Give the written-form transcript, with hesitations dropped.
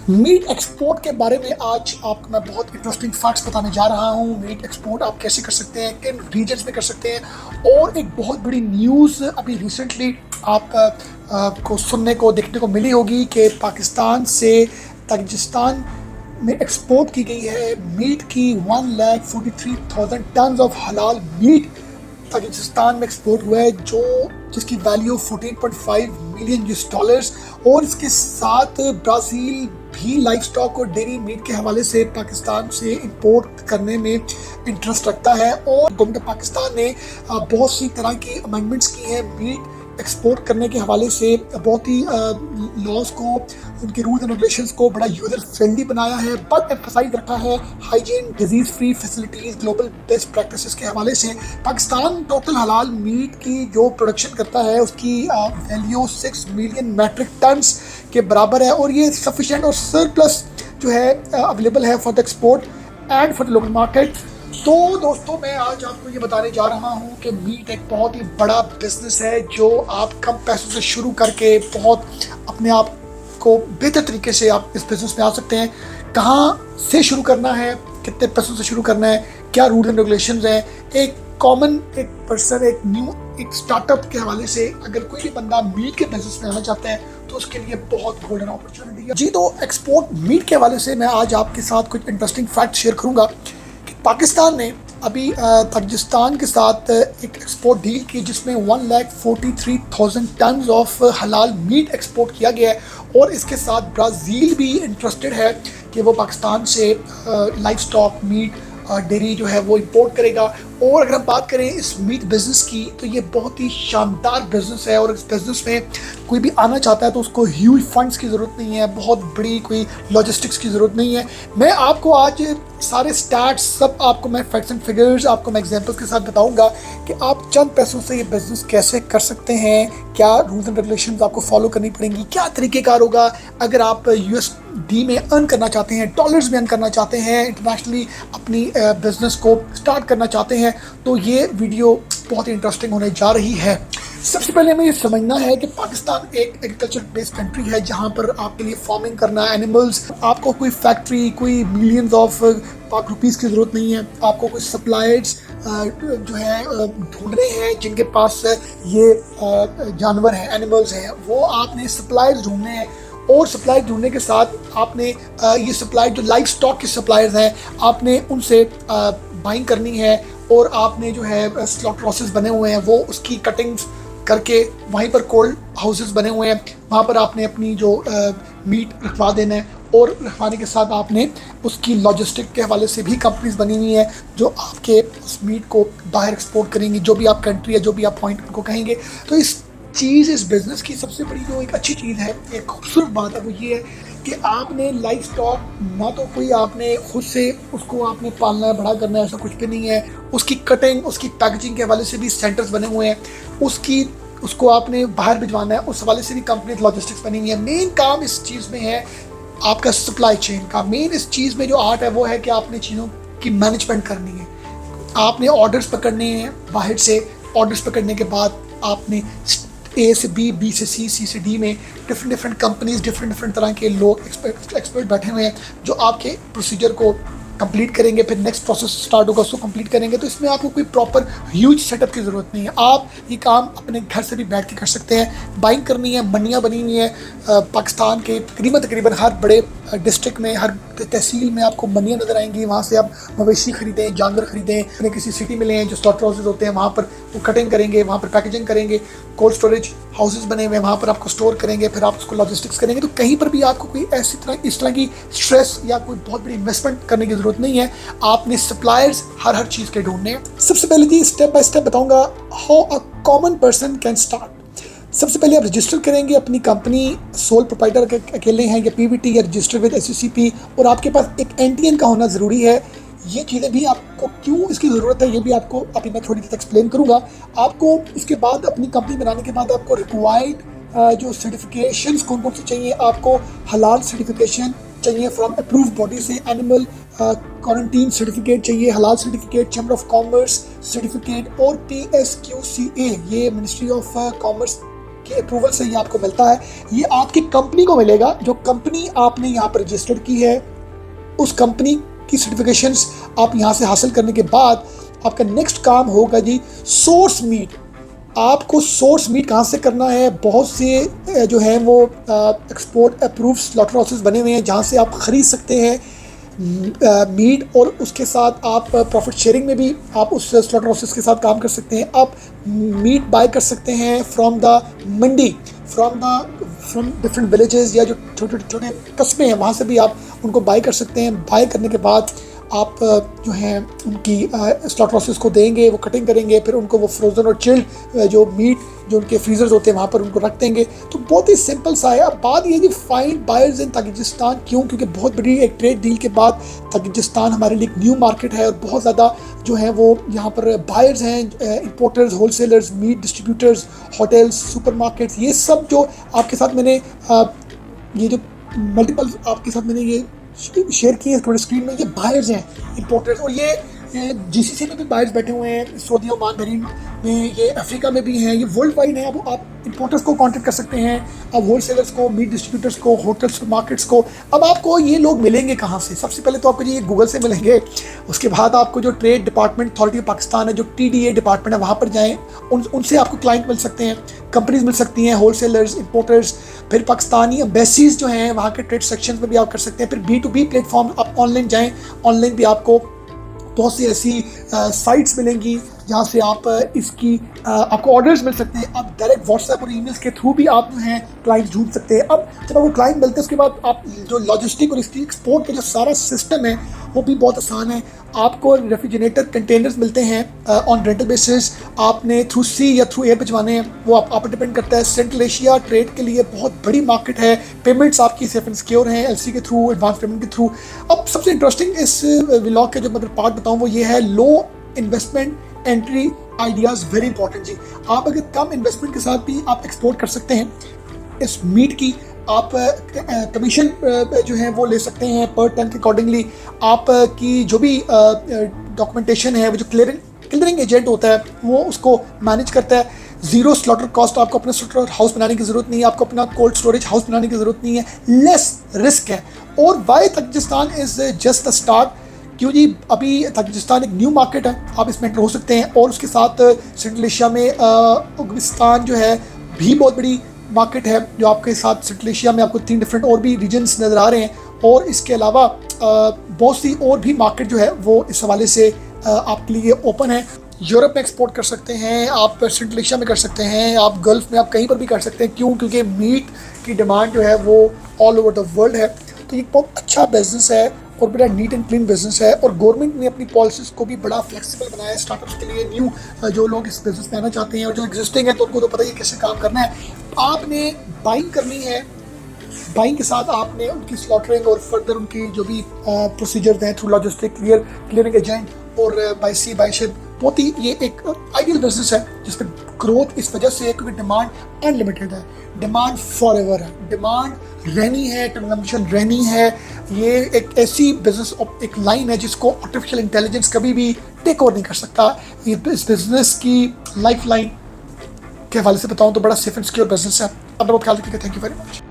Meet export के बारे में आज आपको मैं बहुत इंटरेस्टिंग फैक्ट्स बताने जा रहा हूँ। मीट एक्सपोर्ट आप कैसे कर सकते हैं, किन रीजन्स में कर सकते हैं, और एक बहुत बड़ी न्यूज़ अभी रिसेंटली आप को सुनने को देखने को मिली होगी कि पाकिस्तान से ताजिकिस्तान में एक्सपोर्ट की गई है मीट की 1,43,000 टन ऑफ हलाल मीट ताजिकिस्तान में एक्सपोर्ट हुआ है, जिसकी वैल्यू 14.5 मिलियन यूएस डॉलर्स। और इसके साथ ब्राज़ील भी लाइफ स्टॉक और डेयरी मीट के हवाले से पाकिस्तान से इंपोर्ट करने में इंटरेस्ट रखता है। और गवर्नमेंट पाकिस्तान ने बहुत सी तरह की अमेंडमेंट्स की हैं मीट एक्सपोर्ट करने के हवाले से। बहुत ही लॉज को, उनके रूल्स एंड रेगुलेशंस को बड़ा यूजर फ्रेंडली बनाया है, बट एम्फसाइज रखा है hygiene, disease free facilities, global best practices के हवाले से। पाकिस्तान टोटल हलाल मीट की जो प्रोडक्शन करता है उसकी वैल्यू 6 मिलियन मैट्रिक टन्स के बराबर है, और ये सफिशिएंट और सरप्लस जो है अवेलेबल है for the export and for the local market. तो दोस्तों, मैं आज आपको ये बताने जा रहा हूँ कि मीट एक बहुत ही बड़ा बिजनेस है जो आप कम पैसों से शुरू करके बहुत अपने आप को बेहतर तरीके से आप इस बिजनेस में आ सकते हैं। कहाँ से शुरू करना है, कितने पैसों से शुरू करना है, क्या रूल्स एंड रेगुलेशंस हैं, एक कॉमन एक पर्सन एक स्टार्टअप के हवाले से अगर कोई भी बंदा मीट के बिजनेस में आना चाहता है तो उसके लिए बहुत गोल्डन अपॉर्चुनिटी है जी। तो एक्सपोर्ट मीट के हवाले से मैं आज आपके साथ कुछ इंटरेस्टिंग फैक्ट शेयर करूँगा। पाकिस्तान ने अभी ताजिकिस्तान के साथ एक एक्सपोर्ट डील की जिसमें 1,43,000 टन ऑफ हलाल मीट एक्सपोर्ट किया गया है, और इसके साथ ब्राज़ील भी इंटरेस्टेड है कि वो पाकिस्तान से लाइफ स्टॉक मीट डेयरी जो है वो इंपोर्ट करेगा। और अगर हम बात करें इस मीट बिज़नेस की तो ये बहुत ही शानदार बिज़नेस है, और इस बिज़नेस में कोई भी आना चाहता है तो उसको ह्यूज फंड्स की ज़रूरत नहीं है, बहुत बड़ी कोई लॉजिस्टिक्स की ज़रूरत नहीं है। मैं आपको आज सारे स्टैट्स सब आपको मैं फैक्ट्स एंड फिगर्स आपको मैं एग्जांपल्स के साथ बताऊंगा कि आप चंद पैसों से ये बिज़नेस कैसे कर सकते हैं, क्या रूल्स एंड रेगुलेशंस आपको फॉलो करनी पड़ेंगी, क्या तरीक़ेकार होगा अगर आप USD में अर्न करना चाहते हैं, डॉलर्स में अर्न करना चाहते हैं, इंटरनेशनली अपनी बिज़नेस को स्टार्ट करना चाहते हैं, तो ये वीडियो बहुत ही इंटरेस्टिंग होने जा रही है। सबसे पहले हमें ये समझना है कि पाकिस्तान एक एग्रीकल्चर बेस्ड कंट्री है जहाँ पर आपके लिए फार्मिंग करना, एनिमल्स, आपको कोई फैक्ट्री, कोई मिलियंस ऑफ पाक रुपीज़ की ज़रूरत नहीं है। आपको कोई सप्लायर्स जो है ढूंढने हैं जिनके पास ये जानवर हैं, एनिमल्स हैं, वो आपने सप्लायर्स ढूंढने हैं। और सप्लाई ढूंढने के साथ आपने ये सप्लाई जो लाइफ स्टॉक के सप्लायर्स हैं आपने उनसे बाइंग करनी है, और आपने जो है स्लॉट हाउसेस बने हुए हैं वो उसकी कटिंग्स करके वहीं पर कोल्ड हाउसेस बने हुए हैं, वहाँ पर आपने अपनी जो मीट रखवा देना है। और रखवाने के साथ आपने उसकी लॉजिस्टिक के हवाले से भी कंपनीज बनी हुई हैं जो आपके उस मीट को बाहर एक्सपोर्ट करेंगी, जो भी आप कंट्री है, जो भी आप पॉइंट उनको कहेंगे। तो इस बिज़नेस की सबसे बड़ी जो एक अच्छी चीज़ है, एक खूबसूरत बात है, वो ये है कि आपने लाइफ स्टॉक ना तो कोई आपने खुद से उसको आपने पालना है, बड़ा करना है, ऐसा कुछ भी नहीं है। उसकी कटिंग, उसकी पैकेजिंग के हवाले से भी सेंटर्स बने हुए हैं, उसको आपने बाहर भिजवाना है, उस हवाले से भी कंपनी लॉजिस्टिक्स बनी हुई है। मेन काम इस चीज़ में है आपका सप्लाई चेन का। मेन इस चीज़ में जो आर्ट है वो है कि आपने चीज़ों की मैनेजमेंट करनी है। आपने ऑर्डर्स पकड़ने हैं बाहर से, ऑर्डर्स पकड़ने के बाद आपने A से B, B से C, C से D में डिफरेंट कंपनीज, डिफरेंट तरह के लोग एक्सपर्ट बैठे हुए हैं जो आपके प्रोसीजर को कंप्लीट करेंगे, फिर नेक्स्ट प्रोसेस स्टार्ट होगा उसको कंप्लीट करेंगे। तो इसमें आपको कोई प्रॉपर ह्यूज सेटअप की ज़रूरत नहीं है, आप ये काम अपने घर से भी बैठ के कर सकते हैं। बाइंग करनी है, मंडियाँ बनी हुई हैं पाकिस्तान के तकरीबन हर बड़े डिस्ट्रिक्ट में, हर तहसील में आपको मंडियाँ नज़र आएंगी। वहाँ से आप मवेशी खरीदें, जानवर खरीदें, अपने किसी सिटी में लें, जो स्लॉटर हाउसेज होते हैं वहाँ पर वो कटिंग करेंगे, वहाँ पर पैकेजिंग करेंगे, कोल्ड स्टोरेज हाउसेज बने हुए हैं वहाँ पर आपको स्टोर करेंगे, फिर आप उसको लॉजिस्टिक्स करेंगे। तो कहीं पर भी आपको कोई इस तरह की स्ट्रेस या कोई बहुत बड़ी इन्वेस्टमेंट करने की ज़रूरत नहीं है। आपने सप्लायर्स हर चीज़ के ढूंढने हैं। सबसे पहले जी स्टेप बाय स्टेप बताऊंगा how a common person can start. सबसे पहले आप रजिस्टर करेंगे अपनी कंपनी, सोल प्रोप्राइटर अकेले हैं या PVT या रजिस्टर विद SCCP, और आपके पास एक NTN का होना ज़रूरी है। ये चीज़ें भी आपको क्यों इसकी ज़रूरत है ये भी आपको अभी मैं थोड़ी देर एक्सप्लेन करूँगा आपको। उसके बाद अपनी कंपनी बनाने के बाद आपको रिक्वायर्ड जो सर्टिफिकेशंस कौन कौन से चाहिए, आपको हलाल सर्टिफिकेशन चाहिए फ्रॉम अप्रूव बॉडी से, एनिमल क्वारंटीन सर्टिफिकेट चाहिए, हलाल certificate, chamber of commerce certificate, और PSQCA ये मिनिस्ट्री ऑफ कॉमर्स के अप्रूवल से ये आपको मिलता है। ये आपकी कंपनी को मिलेगा, जो कंपनी आपने यहाँ पर रजिस्टर्ड की है उस कंपनी की सर्टिफिकेशंस आप यहाँ से हासिल करने के बाद आपका नेक्स्ट काम होगा जी सोर्स मीट। आपको सोर्स मीट कहाँ से करना है? बहुत से जो है वो एक्सपोर्ट अप्रूव स्लॉटर हाउसेस बने हुए हैं जहाँ से आप ख़रीद सकते हैं मीट, और उसके साथ आप प्रॉफिट शेयरिंग में भी आप उस स्लॉटर हाउसेस के साथ काम कर सकते हैं। आप मीट बाय कर सकते हैं from the Mandi, from different villages, या जो छोटे छोटे कस्बे हैं वहाँ से भी आप उनको बाय कर सकते हैं। बाय करने के बाद आप जो हैं उनकी स्लॉटर हाउसेस को देंगे, वो कटिंग करेंगे, फिर उनको वो फ्रोज़न और चिल्ड जो मीट जो उनके फ्रीजर्स होते हैं वहाँ पर उनको रख देंगे। तो बहुत ही सिंपल सा है। अब बात ये कि फाइंड बायर्स इन ताजिकिस्तान क्यों? क्योंकि बहुत बड़ी एक ट्रेड डील के बाद ताजिकिस्तान हमारे लिए एक न्यू मार्केट है और बहुत ज़्यादा जो है वो यहाँ पर बायर्स हैं, importers, wholesalers, meat distributors, hotels, supermarkets, ये सब जो आपके साथ मैंने ये जो मल्टीपल आपके साथ मैंने ये शेयर किए थोड़े स्क्रीन में, ये बायर्स हैं, इंपोर्टर्स, और ये जीसीसी में भी बायर्स बैठे हुए हैं, सऊदी ओमान बहरीन में, ये अफ्रीका में भी हैं, ये वर्ल्ड वाइड हैं। अब आप इंपोर्टर्स को कांटेक्ट कर सकते हैं, अब होलसेलर्स को, मीट डिस्ट्रीब्यूटर्स को, होटल्स, मार्केट्स को। अब आपको ये लोग मिलेंगे कहाँ से? सबसे पहले तो आपको ये गूगल से मिलेंगे, उसके बाद आपको जो trade department authority of Pakistan है, जो TDA डिपार्टमेंट है, वहाँ पर जाएँ, उनसे आपको क्लाइंट मिल सकते हैं, कंपनीज मिल सकती हैं, होलसेलर्स, इंपोर्टर्स। फिर पाकिस्तानी एम्बेसीज जो हैं वहाँ के ट्रेड सेक्शन में भी आप कर सकते हैं। फिर B2B प्लेटफॉर्म, आप ऑनलाइन जाएँ, ऑनलाइन भी आपको बहुत सी ऐसी साइट्स मिलेंगी जहाँ से आप इसकी आपको ऑर्डर्स मिल सकते हैं। आप डायरेक्ट व्हाट्सएप और ईमेल्स के थ्रू भी आप जो हैं क्लाइंट्स ढूंढ सकते हैं। अब जब आपको क्लाइंट मिलते हैं उसके बाद आप जो लॉजिस्टिक और इसकी एक्सपोर्ट का जो सारा सिस्टम है वो भी बहुत आसान है। आपको रेफ्रिजरेटर कंटेनर्स मिलते हैं ऑन रेंटल बेसिस, आपने थ्रू सी या थ्रू एयर भिजवाने हैं, वो आप पर डिपेंड करता है। सेंट्रल एशिया ट्रेड के लिए बहुत बड़ी मार्केट है, पेमेंट्स आपकी सेफ एंड सिक्योर हैं LC के थ्रू, एडवांस पेमेंट के थ्रू। अब सबसे इंटरेस्टिंग इस व्लॉग के जो मैं पार्ट बताऊँ वो ये है, low investment entry ideas very important जी। आप अगर कम इन्वेस्टमेंट के साथ भी आप एक्सपोर्ट कर सकते हैं इस मीट की, आप कमीशन जो है वो ले सकते हैं पर टन के अकॉर्डिंगली। आप की जो भी डॉक्यूमेंटेशन है, वो जो क्लियरिंग एजेंट होता है वो उसको मैनेज करता है। जीरो स्लॉटर कॉस्ट, आपको अपना स्लॉटर हाउस बनाने की ज़रूरत नहीं है, आपको अपना कोल्ड स्टोरेज हाउस बनाने की ज़रूरत नहीं है, लेस रिस्क है। और why Tajikistan is just the start, क्यों जी? अभी ताजिकिस्तान एक न्यू मार्केट है, आप इसमें एंटर हो सकते हैं। और उसके साथ सेंट्रल एशिया में उज़्बेकिस्तान जो है भी बहुत बड़ी मार्केट है, जो आपके साथ सेंट्रल एशिया में आपको 3 डिफरेंट और भी रीजन्स नज़र आ रहे हैं। और इसके अलावा बहुत सी और भी मार्केट जो है वो इस हवाले से आपके लिए ओपन है। यूरोप में एक्सपोर्ट कर सकते हैं, आप सेंट्रल एशिया में कर सकते हैं, आप गल्फ़ में, आप कहीं पर भी कर सकते हैं। क्यों? क्योंकि मीट की डिमांड जो है वो ऑल ओवर द वर्ल्ड है। तो ये बहुत अच्छा बिजनेस है और बड़ा नीट एंड क्लीन बिजनेस है। और गवर्नमेंट ने अपनी पॉलिसीज़ को भी बड़ा फ्लेक्सिबल बनाया है स्टार्टअप्स के लिए। न्यू जो लोग इस बिजनेस में आना चाहते हैं और जो एग्जिस्टिंग है तो उनको तो पता ही है कैसे काम करना है। आपने बाइंग करनी है, बाइंग के साथ आपने उनकी स्लॉटरिंग और फर्दर उनकी जो भी प्रोसीजर्स हैं थ्रू लॉजिस्टिक, क्लियरिंग एजेंट और बाई सी बाई शिप, बहुत ही ये एक आइडियल बिजनेस है जिसमें ग्रोथ इस वजह से है क्योंकि डिमांड अनलिमिटेड है, डिमांड फॉर एवर है, डिमांड रहनी है, कंजम्पशन रहनी है। ये एक ऐसी बिजनेस एक लाइन है जिसको आर्टिफिशियल इंटेलिजेंस कभी भी टेक ओवर नहीं कर सकता। ये इस बिजनेस की लाइफ लाइन के हवाले से बताऊँ तो बड़ा सेफ एंड सिक्योर बिजनेस है। अपना बहुत ख्याल रखिएगा। Thank you very much.